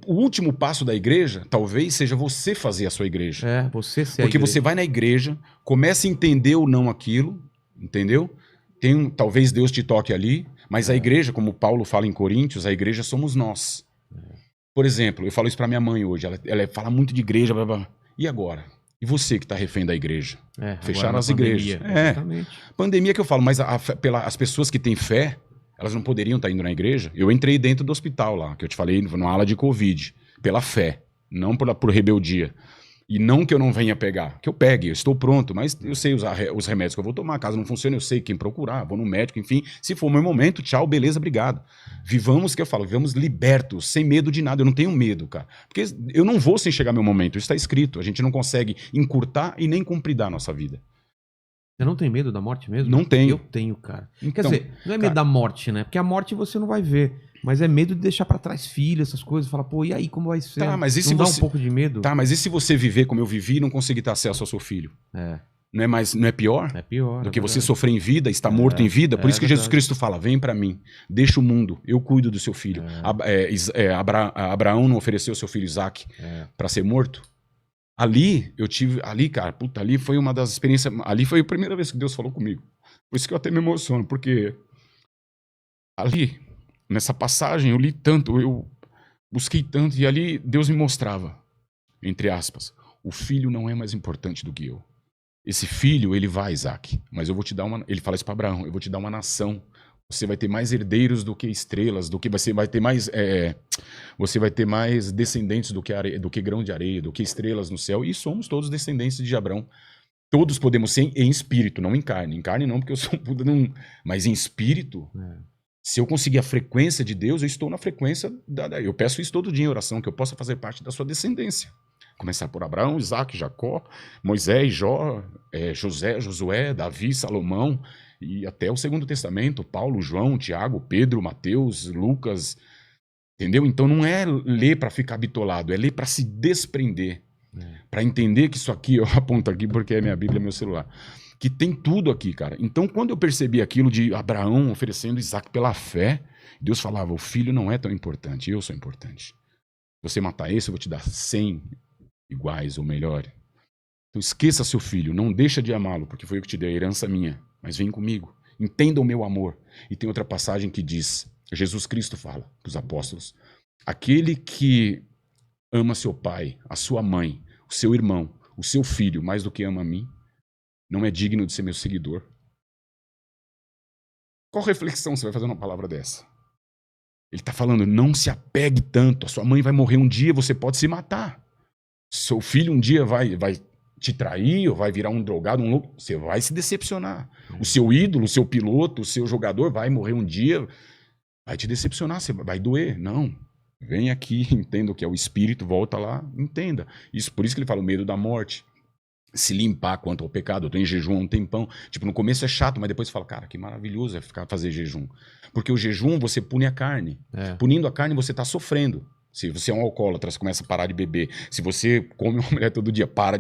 O último passo da igreja, talvez, seja você fazer a sua igreja. É, você ser a Porque igreja. você vai na igreja, começa a entender ou não aquilo, entendeu? Talvez Deus te toque ali, mas a igreja, como Paulo fala em Coríntios, a igreja somos nós. Por exemplo, eu falo isso pra minha mãe hoje, ela fala muito de igreja, blá, blá. E agora? E você que tá refém da igreja? Agora Fecharam na as pandemia, igrejas. Exatamente. Pandemia que eu falo, mas as pessoas que têm fé, elas não poderiam estar indo na igreja. Eu entrei dentro do hospital lá, que eu te falei, numa ala de Covid, pela fé, não por rebeldia. E não que eu não venha pegar, que eu pegue, eu estou pronto, mas eu sei usar os remédios que eu vou tomar, caso não funcione, eu sei quem procurar, vou no médico, enfim. Se for o meu momento, tchau, beleza, obrigado. Vivamos, que eu falo, vivamos libertos, sem medo de nada, eu não tenho medo, cara. Porque eu não vou sem chegar meu momento, isso está escrito, a gente não consegue encurtar e nem compridar a nossa vida. Você não tem medo da morte mesmo? Não tenho. Eu tenho, cara. Quer Então, dizer, não é medo da morte, né? Porque a morte você não vai ver. Mas é medo de deixar pra trás filho, essas coisas. Falar, pô, e aí, como vai ser? Tá, mas e se não dá você- um pouco de medo? Tá, mas e se você viver como eu vivi e não conseguir ter acesso ao seu filho? É, Não é pior? é pior. Do é que você verdade. sofrer em vida, estar morto em vida. Por isso que Jesus verdade. Cristo fala, vem pra mim, deixa o mundo, eu cuido do seu filho. Abraão não ofereceu seu filho Isaac pra ser morto? Cara, puta, ali foi uma das experiências, ali foi a primeira vez que Deus falou comigo. Por isso que eu até me emociono, porque ali, nessa passagem, eu li tanto, eu busquei tanto, e ali Deus me mostrava, entre aspas, o filho não é mais importante do que eu. Esse filho, ele vai, Isaac, mas eu vou te dar ele fala isso para Abraão, eu vou te dar uma nação. Você vai ter mais herdeiros do que estrelas, você vai ter mais descendentes do que grão de areia, do que estrelas no céu, e somos todos descendentes de Abraão. Todos podemos ser em espírito, não em carne. Em carne não, porque eu sou um puta, mas em espírito. Se eu conseguir a frequência de Deus, eu estou na frequência eu peço isso todo dia em oração, que eu possa fazer parte da sua descendência. Começar por Abraão, Isaac, Jacó, Moisés, Jó, José, Josué, Davi, Salomão, e até o Segundo Testamento, Paulo, João, Tiago, Pedro, Mateus, Lucas, entendeu? Então não é ler para ficar bitolado, é ler para se desprender. Para entender que isso aqui, eu aponto aqui porque é minha Bíblia, meu celular, que tem tudo aqui, cara. Então, quando eu percebi aquilo de Abraão oferecendo Isaac pela fé, Deus falava, o filho não é tão importante, eu sou importante. Se você matar esse, eu vou te dar 100 iguais ou melhor. Então esqueça seu filho, não deixa de amá-lo, porque foi eu que te dei a herança minha, mas vem comigo, entenda o meu amor. E tem outra passagem que diz, Jesus Cristo fala para os apóstolos, aquele que ama seu pai, a sua mãe, o seu irmão, o seu filho, mais do que ama a mim, não é digno de ser meu seguidor. Qual reflexão você vai fazer numa palavra dessa? Ele está falando, não se apegue tanto, a sua mãe vai morrer um dia, você pode se matar. Seu filho um dia vai te trair, ou vai virar um drogado, um louco, você vai se decepcionar. O seu ídolo, o seu piloto, o seu jogador vai morrer um dia, vai te decepcionar, você vai doer. Não, vem aqui, entenda o que é o espírito, volta lá, entenda. Por isso que ele fala o medo da morte. Se limpar quanto ao pecado. Eu tô em jejum há um tempão. Tipo, no começo é chato, mas depois você fala, cara, que maravilhoso é fazer jejum. Porque o jejum, você pune a carne. Punindo a carne, você tá sofrendo. Se você é um alcoólatra, você começa a parar de beber. Se você come uma mulher todo dia, para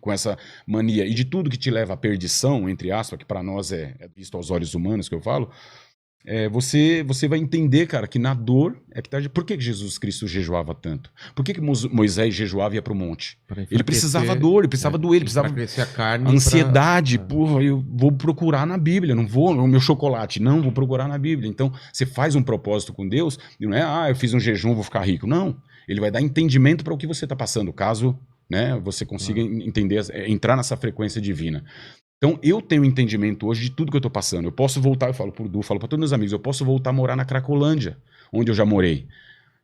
com essa mania. E de tudo que te leva à perdição, entre aspas, que para nós é visto aos olhos humanos, que eu falo, você vai entender, cara, que na dor é que tá. Por que Jesus Cristo jejuava tanto? Por que Moisés jejuava e ia pro monte? Ele precisava dor, ele precisava doer, ele precisava crescer a carne, ansiedade. Porra, eu vou procurar na Bíblia, não vou no meu chocolate, não, vou procurar na Bíblia. Então, você faz um propósito com Deus, e não é, eu fiz um jejum, vou ficar rico. Não, ele vai dar entendimento para o que você está passando, caso, né, você consiga entender, entrar nessa frequência divina. Então, eu tenho entendimento hoje de tudo que eu tô passando. Eu posso voltar, eu falo pro Du, falo para todos meus amigos, eu posso voltar a morar na Cracolândia, onde eu já morei.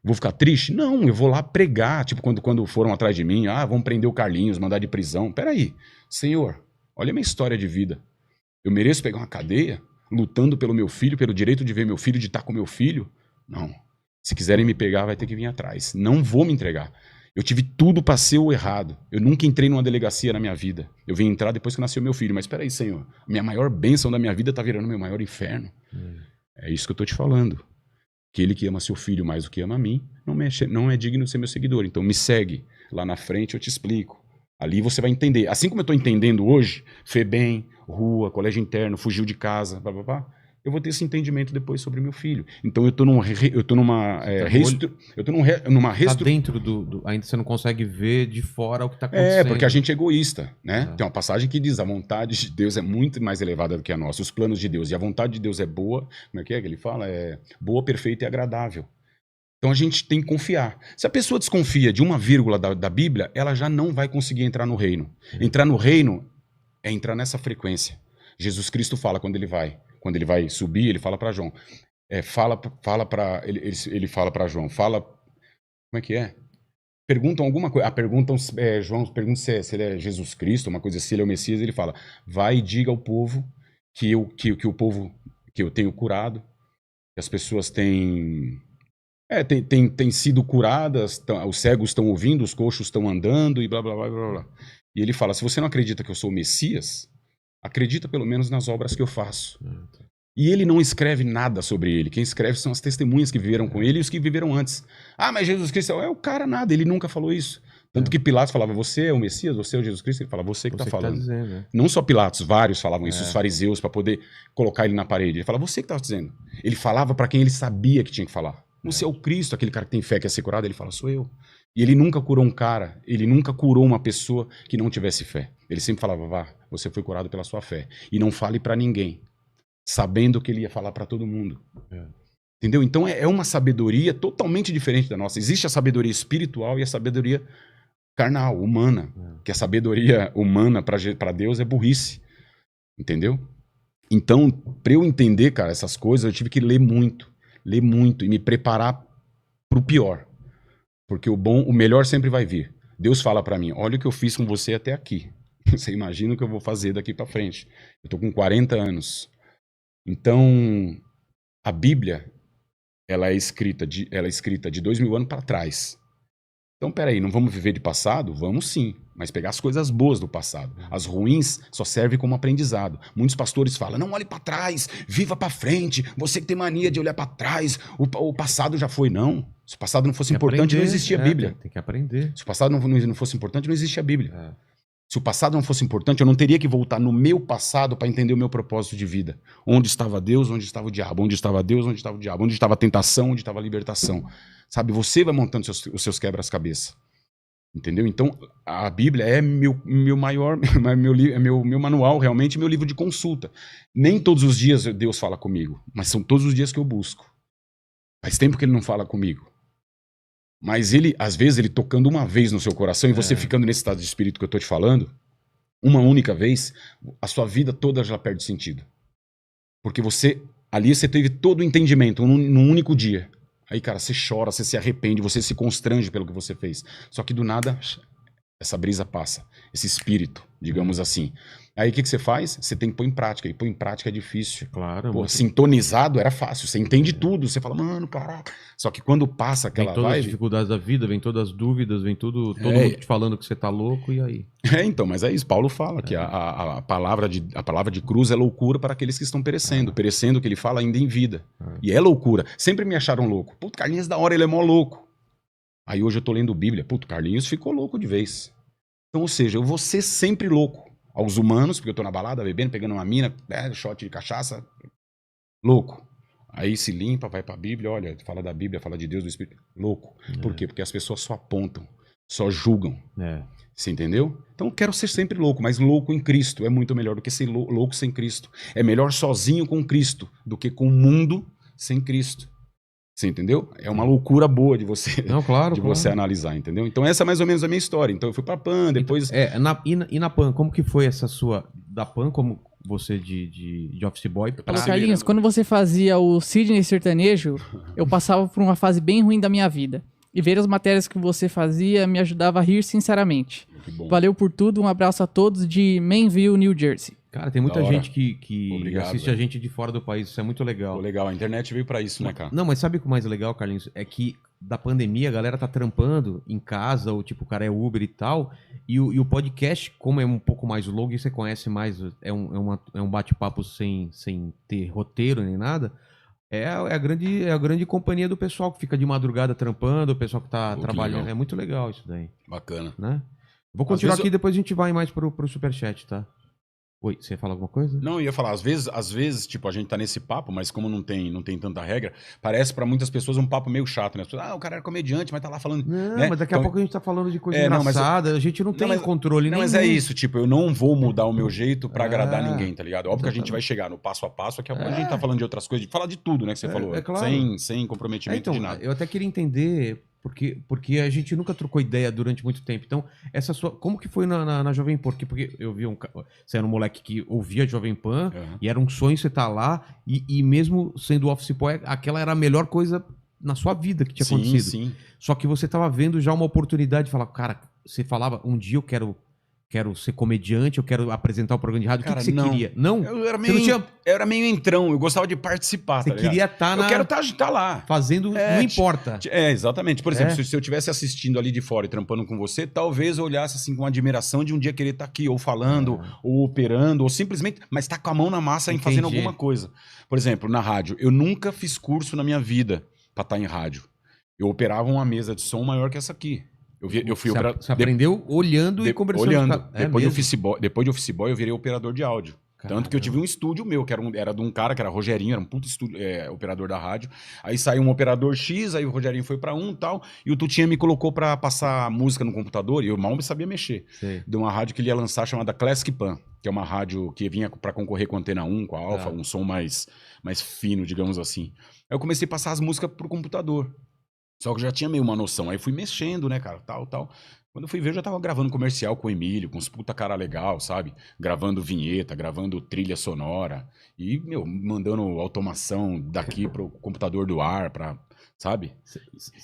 Vou ficar triste? Não, eu vou lá pregar. Tipo, quando foram atrás de mim, vão prender o Carlinhos, mandar de prisão. Peraí, Senhor, olha a minha história de vida. Eu mereço pegar uma cadeia, lutando pelo meu filho, pelo direito de ver meu filho, de estar com meu filho? Não. Se quiserem me pegar, vai ter que vir atrás. Não vou me entregar. Eu tive tudo para ser o errado. Eu nunca entrei numa delegacia na minha vida. Eu vim entrar depois que nasceu meu filho. Mas espera aí, Senhor. A minha maior bênção da minha vida está virando meu maior inferno. É isso que eu estou te falando. Aquele que ama seu filho mais do que ama a mim, não é digno de ser meu seguidor. Então me segue. Lá na frente eu te explico. Ali você vai entender. Assim como eu estou entendendo hoje, FEBEM, rua, colégio interno, fugiu de casa, blá, blá, blá, eu vou ter esse entendimento depois sobre meu filho. Então eu tô numa Tá dentro ainda você não consegue ver de fora o que tá acontecendo. Porque a gente é egoísta, né? Tem uma passagem que diz, a vontade de Deus é muito mais elevada do que a nossa, os planos de Deus. E a vontade de Deus é boa, como é que ele fala? É boa, perfeita e agradável. Então a gente tem que confiar. Se a pessoa desconfia de uma vírgula da Bíblia, ela já não vai conseguir entrar no reino. Entrar no reino é entrar nessa frequência. Jesus Cristo fala quando ele vai subir, ele fala para João. Ele fala para João, como é que é? Perguntam alguma coisa. João pergunta se ele é Jesus Cristo, uma coisa assim, se ele é o Messias, ele fala: vai e diga ao povo que eu tenho curado, que as pessoas têm sido curadas, os cegos estão ouvindo, os coxos estão andando e blá, blá, blá, blá, blá. E ele fala, se você não acredita que eu sou o Messias, acredita pelo menos nas obras que eu faço. E ele não escreve nada sobre ele. Quem escreve são as testemunhas que viveram com ele e os que viveram antes. Mas Jesus Cristo é o cara nada, ele nunca falou isso. Tanto que Pilatos falava, você é o Messias, você é o Jesus Cristo? Ele fala, você que está falando. Dizendo, né? Não só Pilatos, vários falavam isso, os fariseus, para poder colocar ele na parede. Ele fala, você que está dizendo. Ele falava para quem ele sabia que tinha que falar. Você é o Cristo, aquele cara que tem fé, que é ser curado. Ele fala, sou eu. E ele nunca curou um cara, ele nunca curou uma pessoa que não tivesse fé. Ele sempre falava, vá, você foi curado pela sua fé. E não fale para ninguém, sabendo que ele ia falar para todo mundo. Entendeu? Então é uma sabedoria totalmente diferente da nossa. Existe a sabedoria espiritual e a sabedoria carnal, humana. Que a sabedoria humana para Deus é burrice. Entendeu? Então, para eu entender, cara, essas coisas, eu tive que ler muito e me preparar pro pior. Porque o melhor sempre vai vir. Deus fala para mim, olha o que eu fiz com você até aqui. Você imagina o que eu vou fazer daqui para frente. Eu tô com 40 anos. Então, a Bíblia, ela é escrita de 2000 anos para trás. Então, peraí, não vamos viver de passado? Vamos sim, mas pegar as coisas boas do passado. As ruins só servem como aprendizado. Muitos pastores falam, não olhe para trás, viva para frente. Você que tem mania de olhar para trás, o passado já foi. Não, Se o passado não fosse Tem que importante, não aprender, existia a Bíblia. Tem que aprender. Se o passado não fosse importante, não existia a Bíblia. Se o passado não fosse importante, eu não teria que voltar no meu passado para entender o meu propósito de vida. Onde estava Deus, onde estava o diabo? Onde estava Deus, onde estava o diabo? Onde estava a tentação, onde estava a libertação? Sabe, você vai montando os seus quebras-cabeça. Entendeu? Então, a Bíblia é meu maior, meu manual, realmente, meu livro de consulta. Nem todos os dias Deus fala comigo, mas são todos os dias que eu busco. Faz tempo que ele não fala comigo. Mas ele, às vezes, ele tocando uma vez no seu coração e você ficando nesse estado de espírito que eu tô te falando, uma única vez, a sua vida toda já perde sentido. Porque ali você teve todo o entendimento num único dia. Aí, cara, você chora, você se arrepende, você se constrange pelo que você fez. Só que do nada, essa brisa passa, esse espírito, digamos assim. Aí o que você faz? Você tem que pôr em prática. E pôr em prática é difícil. Claro. Pô, sintonizado era fácil. Você entende tudo. Você fala, mano, caraca. Só que quando passa aquela vem todas vibe... as dificuldades da vida, vem todas as dúvidas, vem todo mundo te falando que você tá louco, e aí? Então, mas é isso. Paulo fala que a palavra de cruz é loucura para aqueles que estão perecendo. Perecendo, que ele fala, ainda em vida. E é loucura. Sempre me acharam louco. Puto, Carlinhos da hora, ele é mó louco. Aí hoje eu tô lendo Bíblia. Puto, Carlinhos ficou louco de vez. Então, ou seja, eu vou ser sempre louco. Aos humanos, porque eu tô na balada, bebendo, pegando uma mina, shot de cachaça, louco. Aí se limpa, vai pra Bíblia, olha, fala da Bíblia, fala de Deus, do Espírito. Louco. Por quê? Porque as pessoas só apontam, só julgam. Você entendeu? Então eu quero ser sempre louco, mas louco em Cristo é muito melhor do que ser louco sem Cristo. É melhor sozinho com Cristo do que com o mundo sem Cristo. Você entendeu? É uma loucura boa de você, você analisar, entendeu? Então essa é mais ou menos a minha história. Então eu fui pra PAN, depois... E na PAN, como que foi essa sua... Da PAN, como você de office boy? Carlinhos, quando você fazia o Sidney Sertanejo, eu passava por uma fase bem ruim da minha vida. E ver as matérias que você fazia me ajudava a rir sinceramente. Valeu por tudo, um abraço a todos de Mainville, New Jersey. Cara, tem muita gente que assiste a gente de fora do país, isso é muito legal. Legal, a internet veio pra isso, né, cara? Não, mas sabe o que é mais legal, Carlinhos? É que da pandemia a galera tá trampando em casa, ou tipo, o cara é Uber e tal, e o podcast, como é um pouco mais longo e você conhece mais, é um bate-papo sem ter roteiro nem nada, é a grande companhia do pessoal que fica de madrugada trampando, o pessoal que tá trabalhando. Legal. É muito legal isso daí. Bacana. Né? Vou continuar aqui, depois a gente vai mais pro superchat, tá? Oi, você ia falar alguma coisa? Não, eu ia falar, às vezes, tipo, a gente tá nesse papo, mas como não tem tanta regra, parece pra muitas pessoas um papo meio chato, né? As pessoas, o cara era comediante, mas tá lá falando... Não, né? mas daqui a pouco a gente tá falando de coisa não, engraçada, a gente não tem controle nenhum. Mas é isso, tipo, eu não vou mudar o meu jeito pra agradar ninguém, tá ligado? Óbvio que a gente vai chegar no passo a passo, daqui a pouco a gente tá falando de outras coisas, de falar de tudo, né, que você falou, claro. sem comprometimento de nada. Eu até queria entender... Porque a gente nunca trocou ideia durante muito tempo. Então, como que foi na Jovem Pan? Porque eu vi você era um moleque que ouvia Jovem Pan e era um sonho você estar lá. E mesmo sendo office boy, aquela era a melhor coisa na sua vida que tinha acontecido. Sim. Só que você estava vendo já uma oportunidade de falar, cara, você falava, um dia eu quero ser comediante, eu quero apresentar o programa de rádio. Cara, o que você queria? Não? Eu era meio entrão, eu gostava de participar, Você queria estar Eu quero estar lá. Fazendo, não importa. Exatamente. Por exemplo, se eu estivesse assistindo ali de fora e trampando com você, talvez eu olhasse assim com admiração de um dia querer estar aqui, ou falando, ou operando, ou simplesmente, mas estar com a mão na massa em fazendo alguma coisa. Por exemplo, na rádio, eu nunca fiz curso na minha vida para estar em rádio. Eu operava uma mesa de som maior que essa aqui. Você aprendeu olhando e conversando. Olhando. Depois de office boy, eu virei operador de áudio. Caramba. Tanto que eu tive um estúdio meu, que era de um cara que era Rogerinho, era um puto operador da rádio. Aí saiu um operador X, aí o Rogerinho foi pra e tal. E o Tutinha me colocou pra passar música no computador e eu mal sabia mexer. Sim. De uma rádio que ele ia lançar chamada Classic Pan, que é uma rádio que vinha pra concorrer com a Antena 1, com a Alfa, um som mais fino, digamos assim. Aí eu comecei a passar as músicas pro computador. Só que eu já tinha meio uma noção. Aí fui mexendo, né, cara, tal. Quando eu fui ver, eu já tava gravando comercial com o Emílio, com os puta cara legal, sabe? Gravando vinheta, gravando trilha sonora. E, mandando automação daqui pro computador do ar, sabe?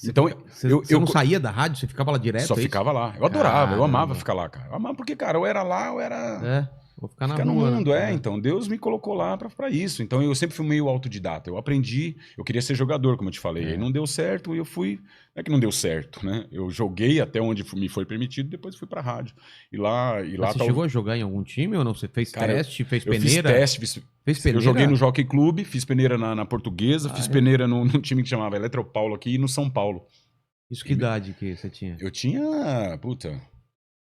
Então, você não saía da rádio? Você ficava lá direto? Só ficava lá. Eu adorava, eu amava ficar lá, cara. Eu amava porque, cara, eu era lá, eu era... Vou ficar na Ficar no rua, mundo, né? então. Deus me colocou lá pra isso. Então eu sempre fui meio autodidata. Eu aprendi, eu queria ser jogador, como eu te falei. Aí não deu certo e eu fui. Não é que não deu certo, né? Eu joguei até onde me foi permitido, depois fui pra rádio. E lá Mas você chegou a jogar em algum time ou não? Você fez Cara, teste, fez eu peneira? fiz teste, Fez peneira? eu joguei no Jockey Clube, fiz peneira na Portuguesa, fiz é? peneira num time que chamava Eletropaulo aqui e no São Paulo. Isso que idade que você tinha? Eu tinha,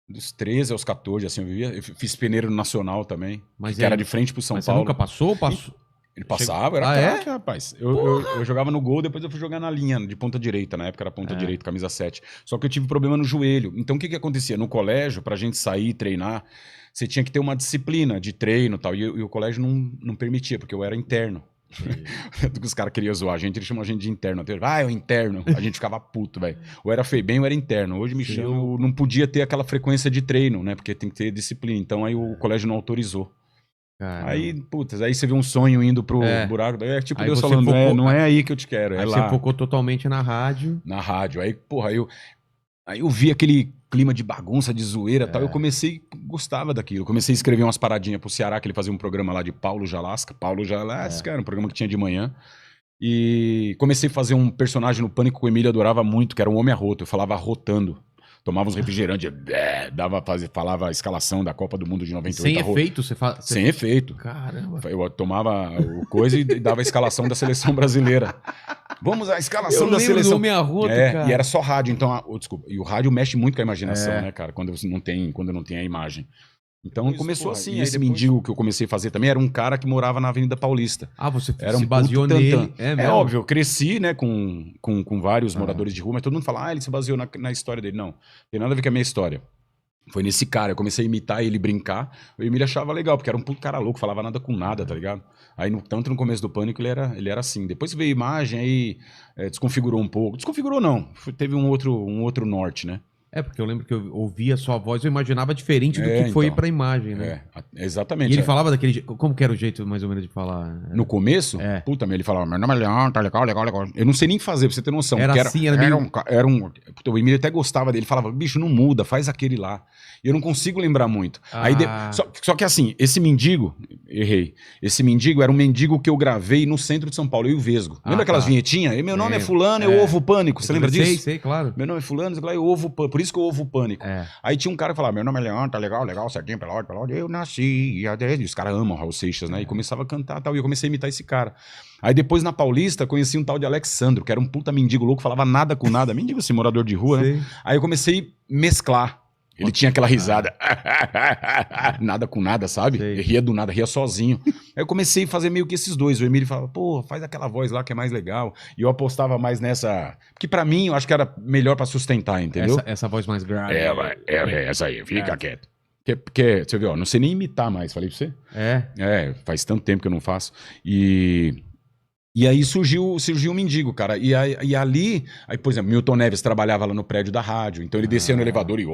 dos 13 aos 14, assim, eu fiz peneira no Nacional também, Mas que era de frente pro São Mas Paulo. você nunca passou ou passou? Ele passava, era craque, rapaz. Eu jogava no gol, depois eu fui jogar na linha, de ponta direita. Na época era ponta direita, camisa 7. Só que eu tive problema no joelho. Então o que acontecia? No colégio, pra gente sair e treinar, você tinha que ter uma disciplina de treino e tal. E o colégio não permitia, porque eu era interno. Os caras queriam zoar a gente, eles chamam a gente de interno. É o interno. A gente ficava puto, velho. Ou era FEBEM ou era interno. Hoje me chama, eu não podia ter aquela frequência de treino, né? Porque tem que ter disciplina. Então aí o colégio não autorizou. Caramba. Aí, aí você vê um sonho indo pro buraco. É tipo Aí Deus você falando, focou- não é aí que eu te quero, é Aí lá. você focou totalmente na rádio. Na rádio. Aí, aí eu vi aquele clima de bagunça, de zoeira e tal. Eu gostava daquilo. Comecei a escrever umas paradinhas pro Ceará, que ele fazia um programa lá de Paulo Jalasca. Paulo Jalasca, era um programa que tinha de manhã. E comecei a fazer um personagem no Pânico que o Emílio adorava muito, que era um homem arroto. Eu falava arrotando. Tomava uns refrigerantes, falava a escalação da Copa do Mundo de 98. Sem efeito, você fala. Sem efeito. Caramba. Eu tomava o coisa e dava a escalação da seleção brasileira. Vamos à escalação da seleção. Homem arroto, cara. E era só rádio, então, desculpa. E o rádio mexe muito com a imaginação, né, cara? Quando não tem a imagem. Então começou assim. E esse mendigo que eu comecei a fazer também era um cara que morava na Avenida Paulista. Ah, você Era se baseou nele. É óbvio, eu cresci, né, com vários moradores de rua, mas todo mundo fala, ele se baseou na história dele. Não, tem nada a ver com a minha história. Foi nesse cara, eu comecei a imitar ele, brincar. O Emílio achava legal, porque era um puto cara louco, falava nada com nada, tá ligado? Aí, tanto no começo do Pânico, ele era assim. Depois veio imagem, aí desconfigurou um pouco. Desconfigurou não, teve um outro norte, né? É, porque eu lembro que eu ouvia a sua voz, eu imaginava diferente do que foi pra imagem, né? Exatamente. E ele falava daquele jeito. Como que era o jeito, mais ou menos, de falar? No começo? Puta, ele falava, meu nome é Leão, tá legal. Eu não sei nem fazer, pra você ter noção. Era assim, era meio... Puta, o Emílio até gostava dele. Ele falava, bicho, não muda, faz aquele lá. E eu não consigo lembrar muito. Aí só que assim, esse mendigo, errei. Esse mendigo era um mendigo que eu gravei no centro de São Paulo, eu e o Vesgo. Lembra aquelas vinhetinhas? Meu nome é fulano, eu ovo pânico. Você lembra disso? Sei, claro. Meu nome é fulano, eu ovo pânico. Por isso que eu ovo pânico. Aí tinha um cara que falava, meu nome é Leão, tá legal, certinho, pela ordem, eu nasci. E os caras amam Raul Seixas, né? E começava a cantar e tal. E eu comecei a imitar esse cara. Aí depois na Paulista conheci um tal de Alexandro, que era um puta mendigo louco, falava nada com nada. Mendigo assim, morador de rua, né? Aí eu comecei a mesclar. Ele tinha aquela risada, nada com nada, sabe? Ele ria do nada, ria sozinho. Aí eu comecei a fazer meio que esses dois. O Emílio falava, pô, faz aquela voz lá que é mais legal. E eu apostava mais nessa... Porque pra mim, eu acho que era melhor pra sustentar, entendeu? Essa voz mais grave. Essa aí, fica quieto. Porque, você viu, ó, não sei nem imitar mais, falei pra você? Faz tanto tempo que eu não faço. E aí surgiu o mendigo, cara. E ali, por exemplo, Milton Neves trabalhava lá no prédio da rádio. Então ele descia no elevador e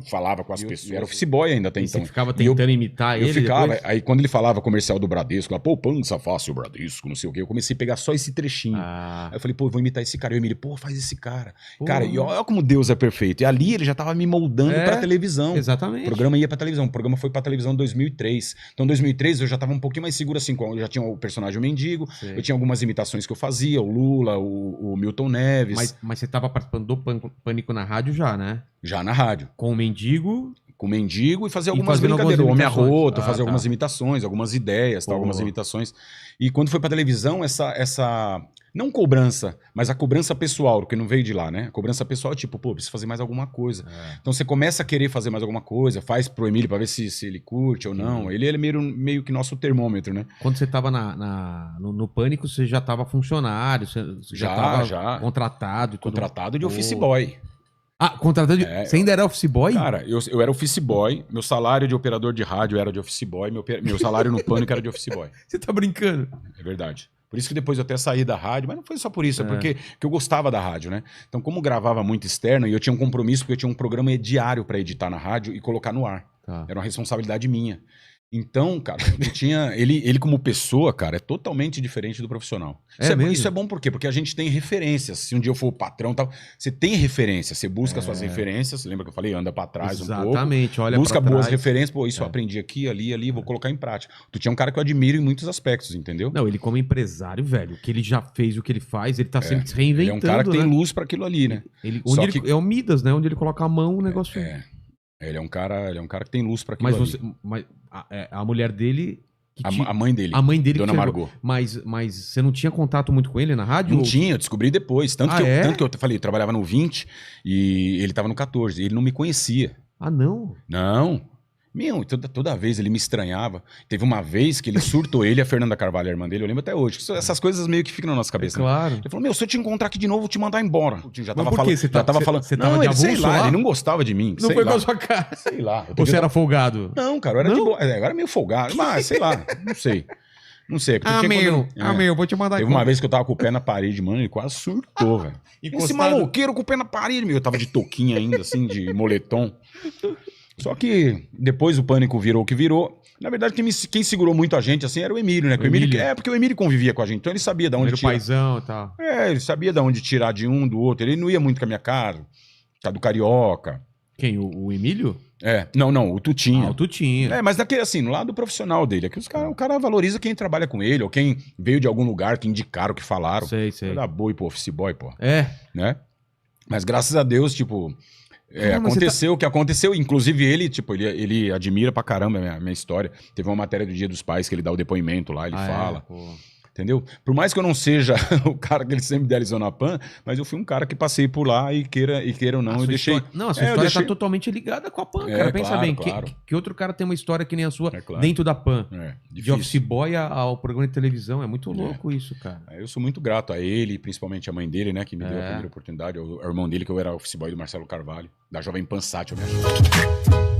falava com as pessoas. Era office boy ainda até então. Você ficava tentando imitar ele? Eu ficava. Depois? Aí quando ele falava comercial do Bradesco, lá, poupança fácil, Bradesco, não sei o quê. Eu comecei a pegar só esse trechinho. Aí eu falei, vou imitar esse cara. E o Emílio, faz esse cara. Cara, e olha como Deus é perfeito. E ali ele já tava me moldando pra televisão. Exatamente. O programa ia pra televisão. O programa foi pra televisão em 2003. Então em 2003 eu já tava um pouquinho mais seguro assim. Eu já tinha o personagem mendigo. Eu tinha algumas imitações que eu fazia, o Lula, o Milton Neves. Mas você estava participando do Pânico na rádio já, né? Já na rádio. Com o mendigo. Com o mendigo e fazer algumas brincadeiras. O Homem-Arroto, fazer algumas imitações, algumas ideias, algumas imitações. E quando foi pra televisão, essa... Não cobrança, mas a cobrança pessoal, porque não veio de lá, né? A cobrança pessoal é tipo, preciso fazer mais alguma coisa. Então você começa a querer fazer mais alguma coisa, faz pro Emílio pra ver se ele curte ou não. Ele é meio que nosso termômetro, né? Quando você tava no Pânico, você já tava funcionário, você já tava contratado e tudo. Contratado de office boy. Contratado de... Você ainda era office boy? Cara, eu era office boy, meu salário de operador de rádio era de office boy, meu salário no Pânico era de office boy. Você tá brincando? É verdade. Por isso que depois eu até saí da rádio, mas não foi só por isso, é porque eu gostava da rádio, né? Então, como gravava muito externo, e eu tinha um compromisso, porque eu tinha um programa diário para editar na rádio e colocar no ar. Era uma responsabilidade minha. Então, cara, ele como pessoa, cara, é totalmente diferente do profissional. Isso é bom por quê? Porque a gente tem referências. Se um dia eu for o patrão e tal, você tem referência, você busca suas referências. Lembra que eu falei? Anda pra trás um pouco. Exatamente, olha busca pra boas trás. referências. Pô, isso eu aprendi aqui, ali, vou colocar em prática. Tu tinha um cara que eu admiro em muitos aspectos, entendeu? Não, ele como empresário, velho, que ele já fez o que ele faz, ele tá sempre se reinventando. Ele é um cara que tem né? luz pra aquilo ali, né? É o Midas, né? Onde ele coloca a mão, o negócio... Ele é um cara que tem luz pra aquilo ali. Mas a mulher dele... A mãe dele. A mãe dele Dona Margot. Mas você não tinha contato muito com ele na rádio? Não tinha, eu descobri depois. Tanto que eu falei, eu trabalhava no 20 e ele tava no 14. Ele não me conhecia. Ah, não? Não. Meu, toda vez ele me estranhava. Teve uma vez que ele surtou ele e a Fernanda Carvalho, a irmã dele, eu lembro até hoje. Essas coisas meio que ficam na nossa cabeça. Claro. Ele falou, se eu te encontrar aqui de novo, eu vou te mandar embora. Já tava por quê? Você tava não, de ele, sei avulso lá, lá? ele não gostava de mim. Não foi com a sua cara. Sei lá. Ou você era folgado? Não, cara, eu era de boa. Eu era meio folgado. Mas, sei lá, não sei. Não sei. Vou te mandar Teve uma vez que eu tava com o pé na parede, mano, ele quase surtou, velho. Esse maloqueiro com o pé na parede, meu. Eu tava de touquinha ainda, assim, de moletom. Só que depois o pânico virou o que virou. Na verdade, quem segurou muito a gente, assim, era o Emílio, né? Porque o Emílio convivia com a gente, então ele sabia de onde tirar. Paizão e tal. Ele sabia de onde tirar de um, do outro. Ele não ia muito com a minha cara, do Carioca. Quem? O Emílio? Não, o Tutinha. O Tutinha. Mas daquele, assim, no lado profissional dele. Aqui o cara valoriza quem trabalha com ele, ou quem veio de algum lugar, que indicaram, que falaram. Sei. Dá boi pro office boy, pô. Né? Mas graças a Deus, tipo... aconteceu o que aconteceu, inclusive ele admira pra caramba a minha história. Teve uma matéria do Dia dos Pais que ele dá o depoimento lá, ele fala. Entendeu? Por mais que eu não seja o cara que ele sempre idealizou na PAN, mas eu fui um cara que passei por lá e queira ou não, eu deixei... Não, a sua história tá totalmente ligada com a PAN, cara. Pensa bem, claro. Que outro cara tem uma história que nem a sua dentro da PAN? De office boy ao programa de televisão, é muito louco isso, cara. Eu sou muito grato a ele, principalmente a mãe dele, né, que me deu a primeira oportunidade, o irmão dele, que eu era office boy do Marcelo Carvalho, da Jovem Pan Sat, eu me acho.